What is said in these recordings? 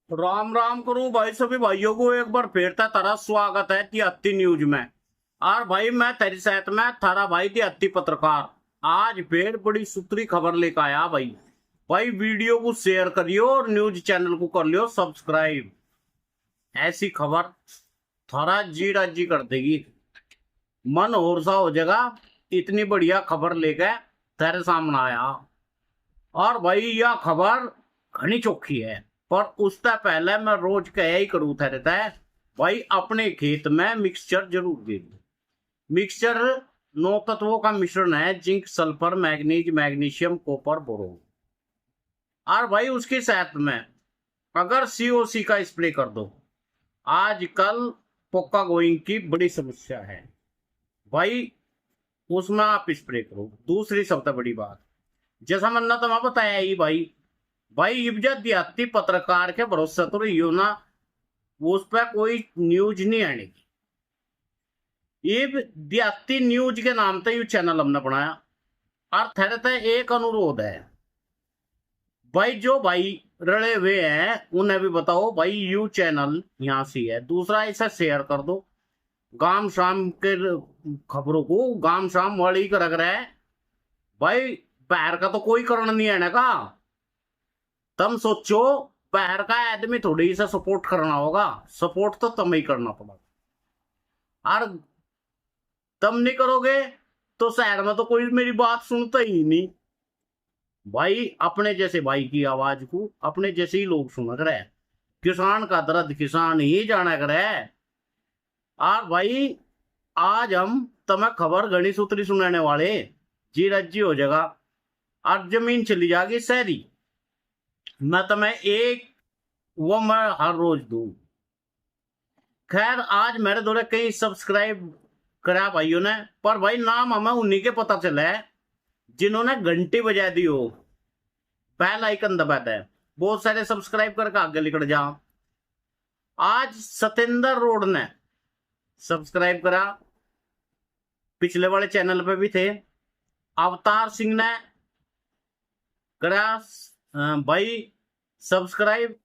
राम राम करूं भाई सभी भाइयों को एक बार फिर तारा स्वागत है तिहत्ती न्यूज में। और भाई मैं तेरी साथ में थारा भाई तिहत्ती पत्रकार आज फिर बड़ी सुथरी खबर लेकर आया भाई। भाई वीडियो को शेयर करियो और न्यूज चैनल को कर लियो सब्सक्राइब। ऐसी खबर थारा जी राजी कर देगी, मन और सा हो जाएगा। इतनी बढ़िया खबर लेकर तेरे सामने आया। और भाई यह खबर घनी चौखी है, पर उससे पहले मैं रोज कह ही करूँ थे रहता है भाई अपने खेत में मिक्सचर जरूर दे दो। मिक्सचर 9 तत्वों का मिश्रण है, zinc sulphur manganese magnesium copper boron. और भाई उसके साथ में अगर सीओसी का स्प्रे कर दो। आजकल पोका गोइंग की बड़ी समस्या है भाई, उसमें आप स्प्रे करो। दूसरी सबसे बड़ी बात, जैसा मैंने तुम्हें बताया ही भाई, भाई इब्जा देहाती पत्रकार के भरोसे तो रही हो ना, उस पर कोई न्यूज नहीं आने की। ये देहाती न्यूज के नाम से यू चैनल हमने बनाया। और थेरे ते एक अनुरोध है भाई, जो भाई रड़े हुए हैं उन्हें भी बताओ भाई यू चैनल यहाँ से है। दूसरा, इसे शेयर कर दो। गांव शाम के खबरों को गांव शाम वाली कर रहा है भाई, पैर का तो कोई कारण नहीं है ना का। तुम सोचो, पैर का आदमी थोड़ी सा सपोर्ट करना होगा, सपोर्ट तो तुम ही करना पड़ेगा। और तुम नहीं करोगे तो शहर में तो कोई मेरी बात सुनता ही नहीं भाई। अपने जैसे भाई की आवाज को अपने जैसे ही लोग सुना करे। किसान का दर्द किसान ही जाना करे। और भाई आज हम तुम्हें खबर घनी सूत्री सुनाने वाले, जी रज्जी हो जाएगा और जमीन चली जाएगी शहरी। मैं तुम्हें एक वो मैं हर रोज दूं। खैर आज मेरे द्वारा कई सब्सक्राइब करा भाइयों ने, पर भाई नाम हमें उन्हीं के पता चला है जिन्होंने घंटी बजा दी हो, बेल आइकन दबाता है। बहुत सारे सब्सक्राइब करके आगे निकल जाओ। आज सतेंद्र रोड ने सब्सक्राइब करा, पिछले वाले चैनल पे भी थे। अवतार सिंह ने करा भाई सब्सक्राइब।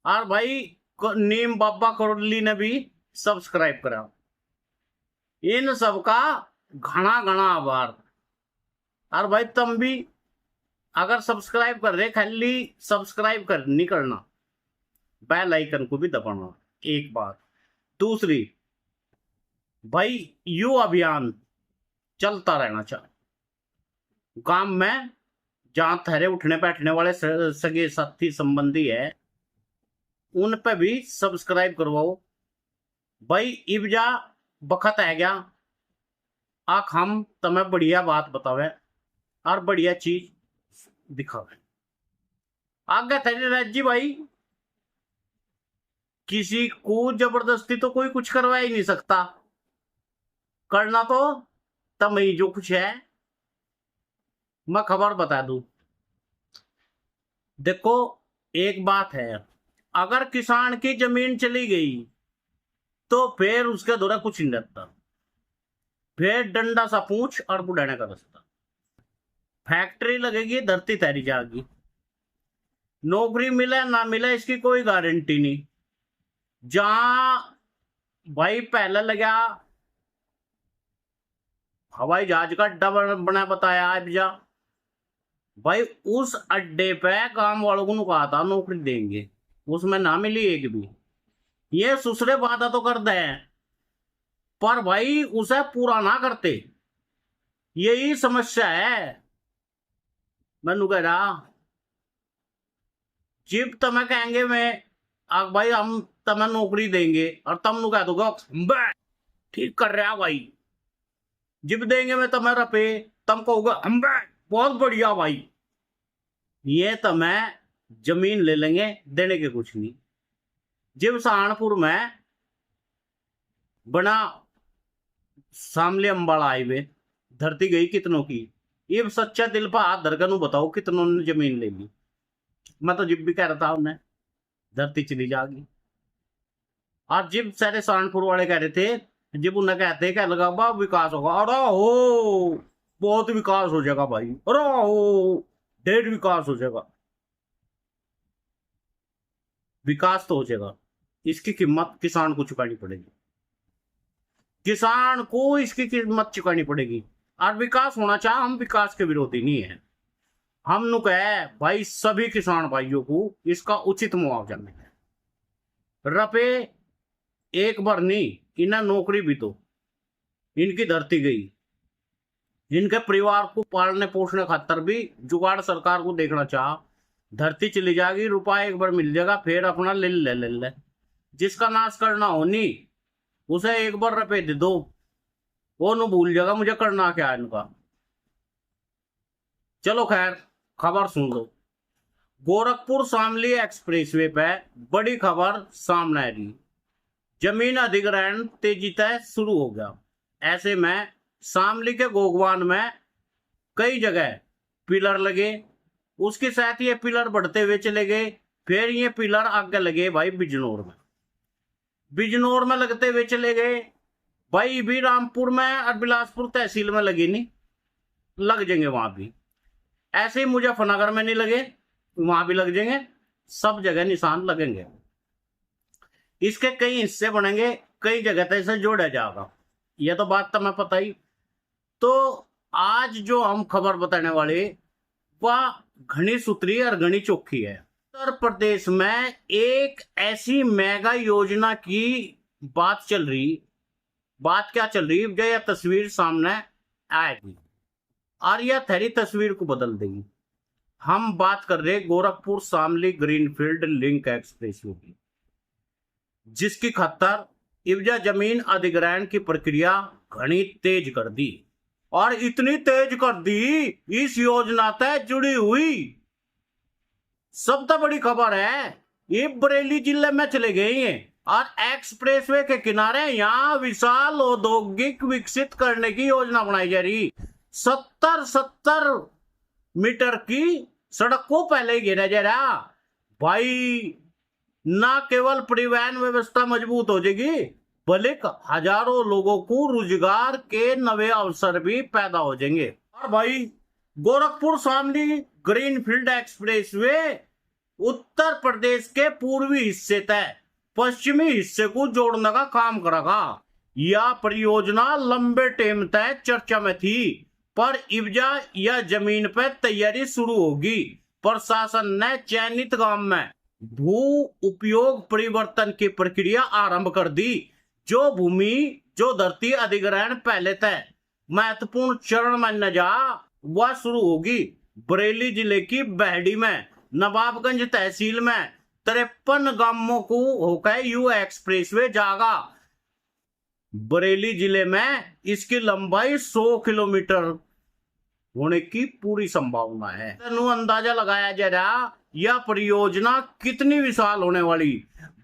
और भाई नीम बाबा करोली ने भी सब्सक्राइब करा। इन सबका घना घना आभार। और भाई तुम भी अगर सब्सक्राइब कर रहे, खाली सब्सक्राइब कर नहीं करना, बेल आइकन को भी दबाना एक बार। दूसरी भाई यू अभियान चलता रहना चाहिए। गांव में जहां ठहरे उठने बैठने वाले सगे साथी संबंधी है, उन पे भी सब्सक्राइब करवाओ भाई। इब्जा बखत है गया आख हम तुम्हें बढ़िया बात बतावे और बढ़िया चीज दिखावे। आगे तेरे राजी भाई, किसी को जबरदस्ती तो कोई कुछ करवा ही नहीं सकता। करना तो तुम ही जो कुछ है। मैं खबर बता दूं, देखो एक बात है, अगर किसान की जमीन चली गई तो फिर उसके द्वारा कुछ नहीं रहता। फिर डंडा सा पूछ और बुढ़ाने का रास्ता। फैक्ट्री लगेगी, धरती तैरी जाएगी। नौकरी मिले ना मिले इसकी कोई गारंटी नहीं। जहां भाई पहले लगा हवाई जहाज का अड्डा बना बताया अब्जा भाई, उस अड्डे पे काम वालों को कहा था नौकरी देंगे, उसमें ना मिली एक भी। ये सुसरे वादा तो कर दे, पर भाई उसे पूरा ना करते। यही समस्या है। मैनू कह रहा जिब तुम्हें कहेंगे मैं भाई हम तुम्हें नौकरी देंगे और तुम कह दोगे ठीक कर रहा भाई। जिब देंगे मैं तुम्हें रपे, तुम कहोगे हम बहुत बढ़िया भाई। ये तुम्हें जमीन ले लेंगे, देने के कुछ नहीं। जिब सहारनपुर में बना सामले अंबाला हाईवे, धरती गई कितनों की। ये सच्चा दिल पर हाथ धरकर बताओ कितनों ने जमीन ले ली। मैं तो जिब भी कह रहा था उन्हें धरती चली जाएगी। और जिब सारे सहारनपुर वाले कह रहे थे, जिब उन्हें कहते क्या लगा बा विकास होगा, अरे हो बहुत विकास हो जाएगा भाई, अरे हो ढेर विकास हो जाएगा। विकास तो हो जाएगा, इसकी कीमत किसान को चुकानी पड़ेगी, किसान को इसकी कीमत चुकानी पड़ेगी। और विकास होना चाहे, हम विकास के विरोधी नहीं है, हम नु कहे भाई सभी किसान भाइयों को इसका उचित मुआवजा मिले। रपे एक बार नहीं, इन्हें नौकरी भी दो, इनकी धरती गई, इनके परिवार को पालने पोषने खातर भी जुगाड़ सरकार को देखना चाह। धरती चली जाएगी, रुपया एक बार मिल जाएगा, फिर अपना ले। जिसका नाश करना हो नहीं, उसे एक बार रुपए दे दो, वो न भूल जाएगा मुझे करना क्या है इनका। चलो खैर, खबर सुन लो। गोरखपुर शामली एक्सप्रेसवे पे बड़ी खबर सामने आ रही, जमीन अधिग्रहण तेजी से शुरू हो गया। ऐसे में शामली के गोगवान में कई जगह पिलर लगे, उसके साथ ये पिलर बढ़ते हुए चले गए, फिर ये पिलर आगे लगे भाई बिजनौर में लगते हुए चले गए भाई, भी रामपुर में और बिलासपुर तहसील में लगे नहीं, लग जाएंगे वहां भी। ऐसे ही मुजफ्फरनगर में नहीं लगे, वहां भी लग जाएंगे, सब जगह निशान लगेंगे। इसके कई हिस्से बनेंगे, कई जगह तक इसे जोड़ा जाएगा, यह तो बात तुम्हें पता ही। तो आज जो हम खबर बताने वाले वह घनी सूत्री और घनी चौखी है। उत्तर प्रदेश में एक ऐसी मेगा योजना की बात क्या चल रही, जो यह तस्वीर सामने आएगी और यह थेरी तस्वीर को बदल देगी। हम बात कर रहे Gorakhpur Shamli greenfield link expressway की, जिसकी खतर इब्जा जमीन अधिग्रहण की प्रक्रिया घनी तेज कर दी, और इतनी तेज कर दी इस योजना से जुड़ी हुई सबसे बड़ी खबर है, ये बरेली जिले में चले गए हैं और एक्सप्रेसवे के किनारे यहां विशाल औद्योगिक विकसित करने की योजना बनाई जा रही। 70 मीटर की सड़क को पहले घेरा जा रहा भाई। ना केवल परिवहन व्यवस्था मजबूत हो जाएगी, बल्कि हजारों लोगों को रोजगार के नए अवसर भी पैदा हो जाएंगे। और भाई गोरखपुर शामली ग्रीनफील्ड एक्सप्रेसवे उत्तर प्रदेश के पूर्वी हिस्से तक पश्चिमी हिस्से को जोड़ने का काम करेगा। यह परियोजना लंबे टाइम तक चर्चा में थी, पर इब्जा या जमीन पर तैयारी शुरू होगी। प्रशासन ने चयनित गांव में भू उपयोग परिवर्तन की प्रक्रिया आरंभ कर दी। जो धरती अधिग्रहण पहले तय महत्वपूर्ण चरण माना जा, वह शुरू होगी। बरेली जिले की बहड़ी में नवाबगंज तहसील में 53 गांवों को होकर यू एक्सप्रेसवे जाएगा। बरेली जिले में इसकी लंबाई 100 किलोमीटर होने की पूरी संभावना है। अंदाजा लगाया जा रहा यह परियोजना कितनी विशाल होने वाली।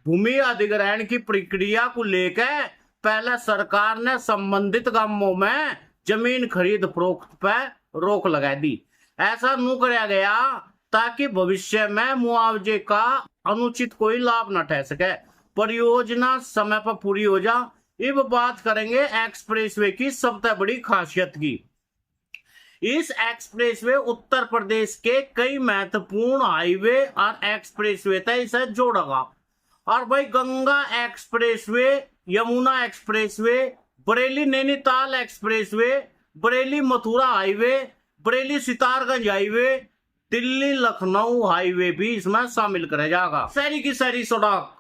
भूमि अधिग्रहण की प्रक्रिया को लेकर पहले सरकार ने संबंधित गांवों में जमीन खरीद फरोख्त पर रोक लगा दी। ऐसा नहीं किया गया ताकि भविष्य में मुआवजे का अनुचित कोई लाभ न उठा सके, परियोजना समय पर पूरी हो जा। अब बात करेंगे एक्सप्रेसवे की सबसे बड़ी खासियत की। इस एक्सप्रेसवे उत्तर प्रदेश के कई महत्वपूर्ण हाईवे और एक्सप्रेसवे तक इसे जोड़ेगा। और भाई Ganga expressway, Yamuna expressway, Bareilly Nainital expressway, Bareilly Mathura highway, Bareilly Sitarganj highway, Delhi Lucknow highway भी इसमें शामिल करा जाएगा। सारी की सारी सड़क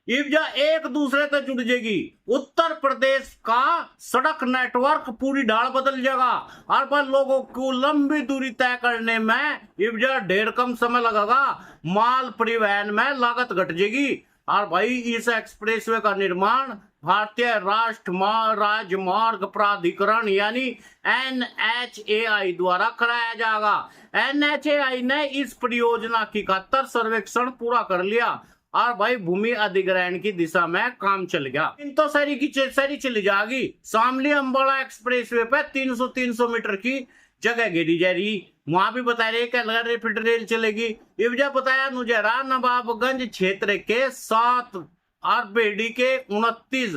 इब्जा एक दूसरे से जुड़ जाएगी। उत्तर प्रदेश का सड़क नेटवर्क पूरी ढाल बदल जाएगा और पर लोगों को लंबी दूरी तय करने में इब्जा ढेर कम समय लगेगा। माल परिवहन में लागत घट जाएगी। और भाई इस एक्सप्रेसवे का निर्माण भारतीय राजमार्ग प्राधिकरण यानी NHAI द्वारा कराया जाएगा। NHAI ने इस परियोजना की खातिर सर्वेक्षण पूरा कर लिया और भाई भूमि अधिग्रहण की दिशा में काम चल गया। इन तो सारी की सारी चली जाएगी। शामली अंबाला एक्सप्रेसवे पे 300 मीटर की जगह घेरी जा रही। वहां भी बता रहे कि रैपिड रेल चलेगी। इब्जा बताया नुजरा नवाबगंज क्षेत्र के 7 और बेड़ी के 29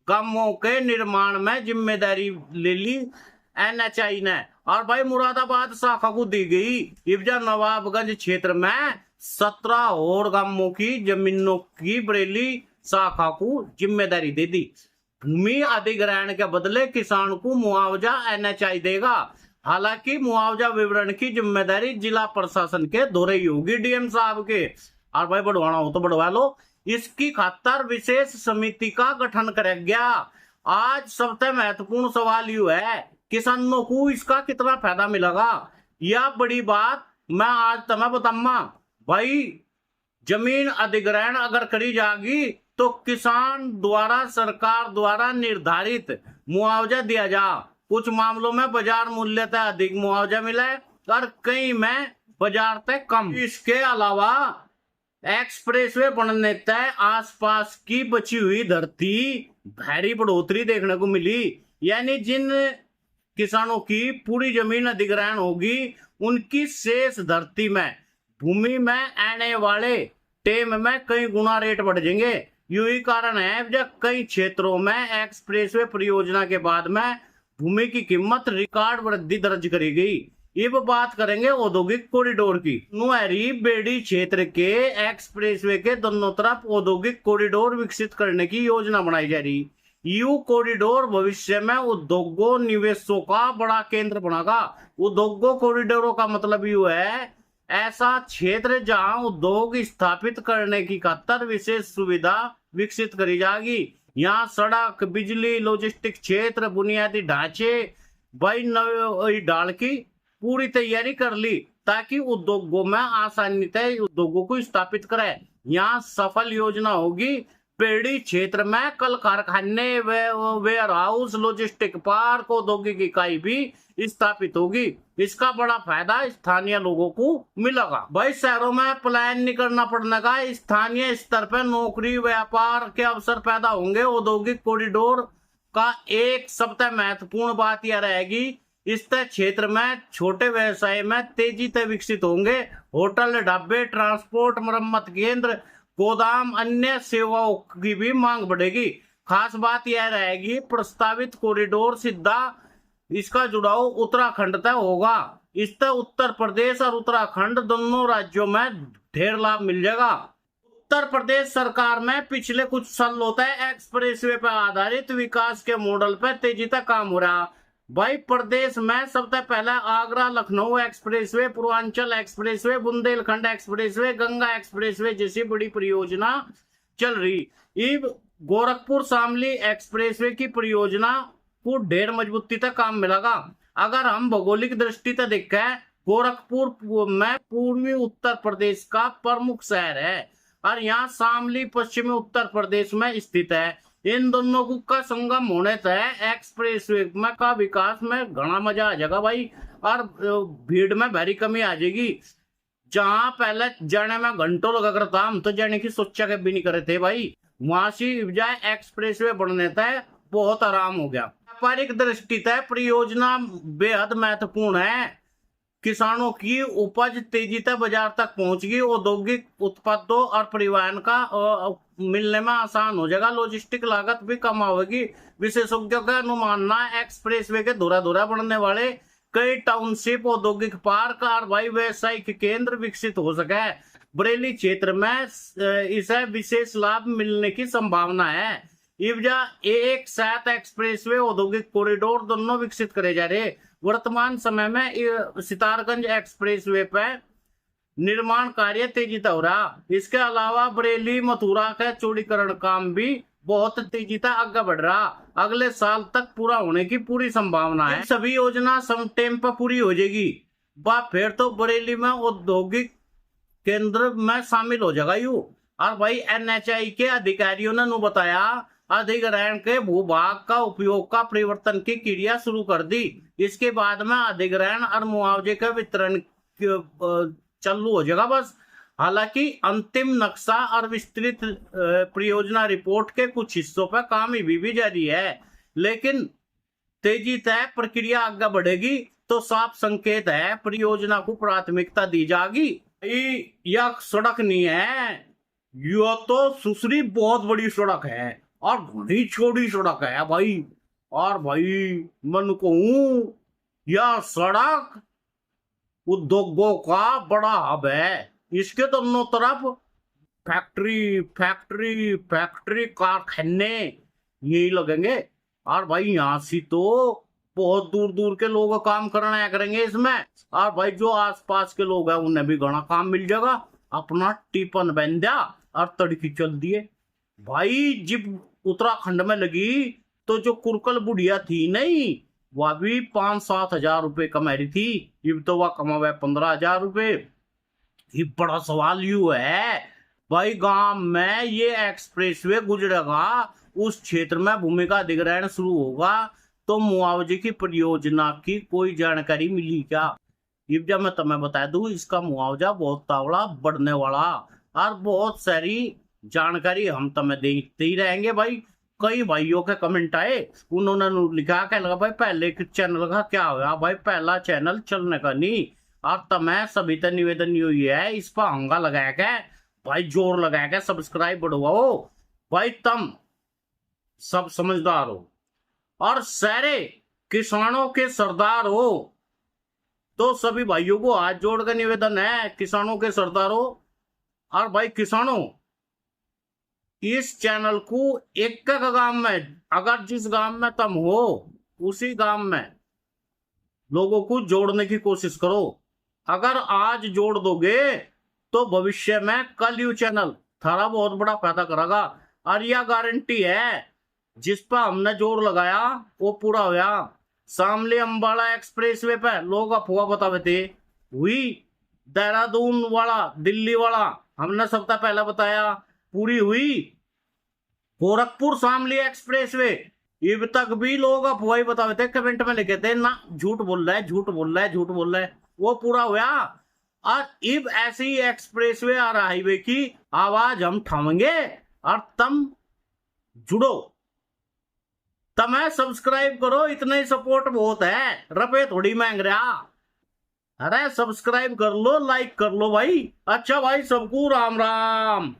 गांवों के निर्माण में जिम्मेदारी ले ली NHAI ने। और भाई मुरादाबाद शाखा को दी गई। इब्जा नवाबगंज क्षेत्र में 17 और गांवों की जमीनों की बरेली शाखा को जिम्मेदारी दे दी। भूमि अधिग्रहण के बदले किसान को मुआवजा NHI देगा। हालांकि मुआवजा विवरण की जिम्मेदारी जिला प्रशासन के दौरे ही होगी, DM साहब के। और भाई बढ़वाना हो तो बढ़वा लो। इसकी खातर विशेष समिति का गठन कर गया। आज सबसे महत्वपूर्ण सवाल यू है, किसानों को इसका कितना फायदा मिलेगा? यह बड़ी बात मैं आज तुम्हें बताऊंगा। भाई जमीन अधिग्रहण अगर करी जाएगी तो किसान द्वारा सरकार द्वारा निर्धारित मुआवजा दिया जा। कुछ मामलों में बाजार मूल्य तक अधिक मुआवजा मिले और कई में बाजार तक कम। इसके अलावा एक्सप्रेसवे बनने तक आसपास की बची हुई धरती भारी बढ़ोतरी देखने को मिली। यानी जिन किसानों की पूरी जमीन अधिग्रहण होगी उनकी शेष धरती में भूमि में आने वाले टेम में कई गुना रेट बढ़ जाएंगे। यही कारण है जब कई क्षेत्रों में एक्सप्रेसवे परियोजना के बाद में भूमि की कीमत रिकॉर्ड वृद्धि दर्ज करी गई। अब बात करेंगे औद्योगिक कॉरिडोर की। नुहरी बेड़ी क्षेत्र के एक्सप्रेसवे के दोनों तरफ औद्योगिक कॉरिडोर विकसित करने की योजना बनाई जा रही। यू कॉरिडोर भविष्य में उद्योगों निवेशों का बड़ा केंद्र बनेगा। उद्योगों कॉरिडोरों का मतलब यू है ऐसा क्षेत्र जहां उद्योग स्थापित करने की खातर विशेष सुविधा विकसित करी जाएगी। यहाँ सड़क, बिजली, लॉजिस्टिक क्षेत्र, बुनियादी ढांचे भाई डाल की पूरी तैयारी कर ली ताकि उद्योगों में आसानी से उद्योगों को स्थापित करे। यहाँ सफल योजना होगी। पेड़ी क्षेत्र में कल कारखाने, वेयर हाउस, लॉजिस्टिक पार्क, औद्योगिक इकाई भी स्थापित होगी। इसका बड़ा फायदा स्थानीय लोगों को मिलेगा। भाई शहरों में पलायन नहीं करना पड़ने का, स्थानीय स्तर पर नौकरी व्यापार के अवसर पैदा होंगे। औद्योगिक कॉरिडोर का एक सबसे महत्वपूर्ण बात यह रहेगी इस क्षेत्र में छोटे व्यवसाय में तेजी से विकसित होंगे। होटल, ढाबे, ट्रांसपोर्ट, मरम्मत केंद्र, गोदाम, अन्य सेवाओं की भी मांग बढ़ेगी। खास बात यह रहेगी प्रस्तावित कॉरिडोर सीधा इसका जुड़ाव उत्तराखंड तक होगा। इससे उत्तर प्रदेश और उत्तराखंड दोनों राज्यों में ढेर लाभ मिल जाएगा। उत्तर प्रदेश सरकार में पिछले कुछ साल होता है एक्सप्रेसवे पर आधारित विकास के मॉडल पर तेजी से काम हो रहा। भाई प्रदेश में सबसे पहले Agra Lucknow expressway, Purvanchal expressway, Bundelkhand expressway, Ganga expressway जैसी बड़ी परियोजना चल रही। अब गोरखपुर शामली एक्सप्रेसवे की परियोजना को ढेर मजबूती तक काम मिलेगा। अगर हम भौगोलिक दृष्टि से देखें, गोरखपुर में पूर्वी उत्तर प्रदेश का प्रमुख शहर है और यहाँ शामली पश्चिमी उत्तर प्रदेश में स्थित है। इन दोनों का संगम होने से एक्सप्रेसवे का विकास में घना मजा आ जाएगा भाई, और भीड़ में भारी कमी आ जाएगी। जहां पहले जाने में घंटों लगा करता, हम तो जाने की सोचा के भी नहीं करे थे भाई, वहां से जाए एक्सप्रेसवे बनने से बहुत आराम हो गया। व्यापारिक दृष्टि से परियोजना बेहद महत्वपूर्ण है। किसानों की उपज तेजी से बाजार तक पहुंचगी। औद्योगिक उत्पादों और परिवहन का मिलने में आसान हो जाएगा। लॉजिस्टिक लागत भी कम होगी। विशेषज्ञों का अनुमान है एक्सप्रेसवे के धुरा धुरा बढ़ने वाले कई टाउनशिप, औद्योगिक पार्क और भाई व्यवसायिक केंद्र विकसित हो सके। बरेली क्षेत्र में इसे विशेष लाभ मिलने की संभावना है। इवजा एक साथ एक्सप्रेसवे, औद्योगिक कॉरिडोर दोनों विकसित करे जा रहे। वर्तमान समय में सितारगंज एक्सप्रेसवे पर निर्माण कार्य तेजी से हो रहा। इसके अलावा बरेली मथुरा का चौड़ीकरण काम भी बहुत तेजी से आगे बढ़ रहा। अगले साल तक पूरा होने की पूरी संभावना है। सभी योजना सम टाइम पर पूरी हो जाएगी। फिर तो बरेली में औद्योगिक केंद्र में शामिल हो जाएगा यू। और भाई NHI के अधिकारियों ने बताया अधिग्रहण के भूभाग का उपयोग का परिवर्तन की क्रिया शुरू कर दी। इसके बाद में अधिग्रहण और मुआवजे का वितरण चालू हो जाएगा बस। हालांकि अंतिम नक्शा और विस्तृत परियोजना रिपोर्ट के कुछ हिस्सों पर काम भी जारी है, लेकिन तेजी से प्रक्रिया आगे बढ़ेगी तो साफ संकेत है परियोजना को प्राथमिकता दी जाएगी। यह सड़क नहीं है, यह तो सुसरी बहुत बड़ी सड़क है और बड़ी छोटी सड़क है भाई। और भाई मन कहूं यह सड़क उद्योगों का बड़ा हब है। इसके दोनों तरफ फैक्ट्री फैक्ट्री फैक्ट्री कारखाने यही लगेंगे। और भाई यहाँ से तो बहुत दूर दूर के लोग काम करने आया करेंगे इसमें। और भाई जो आसपास के लोग हैं उन्हें भी घना काम मिल जाएगा। अपना टिफन बन दिया और तड़की चल दिए। भाई जब उत्तराखंड में लगी तो जो कुरकल बुढ़िया थी नहीं, वह भी 5-7 हजार रुपये कमा रही थी। अब तो वह कमावे 15 हजार रुपये। ये बड़ा सवाल यू है भाई, गांव में ये एक्सप्रेसवे गुजरेगा, उस क्षेत्र में भूमिका अधिग्रहण शुरू होगा, तो मुआवजे की परियोजना की कोई जानकारी मिली क्या? ये जब मैं तुम्हें बता दूं, इसका मुआवजा बहुत तावड़ा बढ़ने वाला और बहुत सारी जानकारी हम तुम्हें देते ही रहेंगे। भाई कई भाइयों के कमेंट आए, उन्होंने लिखा क्या लगा भाई पहले के चैनल का क्या होगा। भाई पहला चैनल चलने का नहीं। और तुम्हें सभी तक निवेदन यही है, इस पर हंगा लगाया क्या भाई, जोर लगाया क्या, सब्सक्राइब बढ़वाओ भाई। तुम सब समझदार हो और सारे किसानों के सरदार हो, तो सभी भाइयों को हाथ जोड़कर निवेदन है, किसानों के सरदार हो। और भाई किसानों, इस चैनल को एक गांव में, अगर जिस गांव में तुम हो उसी गांव में लोगों को जोड़ने की कोशिश करो। अगर आज जोड़ दोगे तो भविष्य में कल यू चैनल थारा बहुत बड़ा फायदा करेगा। और यह गारंटी है, जिस पर हमने जोर लगाया वो पूरा होया। शामली अंबाला एक्सप्रेसवे पे लोग अफवाह बतावे थे, हुई। देहरादून वाला दिल्ली वाला हमने सबसे पहले बताया, पूरी हुई। गोरखपुर शामली एक्सप्रेसवे अब तक भी लोग अफवाह बतावे थे, कमेंट में लिखे थे ना झूठ बोल रहा है, झूठ बोल रहा है, झूठ बोल रहा है। वो पूरा हुआ। और अब ऐसी एक्सप्रेसवे और हाईवे की आवाज हम थामेंगे। और तुम जुड़ो, तुम्हें सब्सक्राइब करो, इतना ही सपोर्ट बहुत है, रुपए थोड़ी मांग रहा। अरे सब्सक्राइब कर लो, लाइक कर लो भाई। अच्छा भाई, सबको राम राम।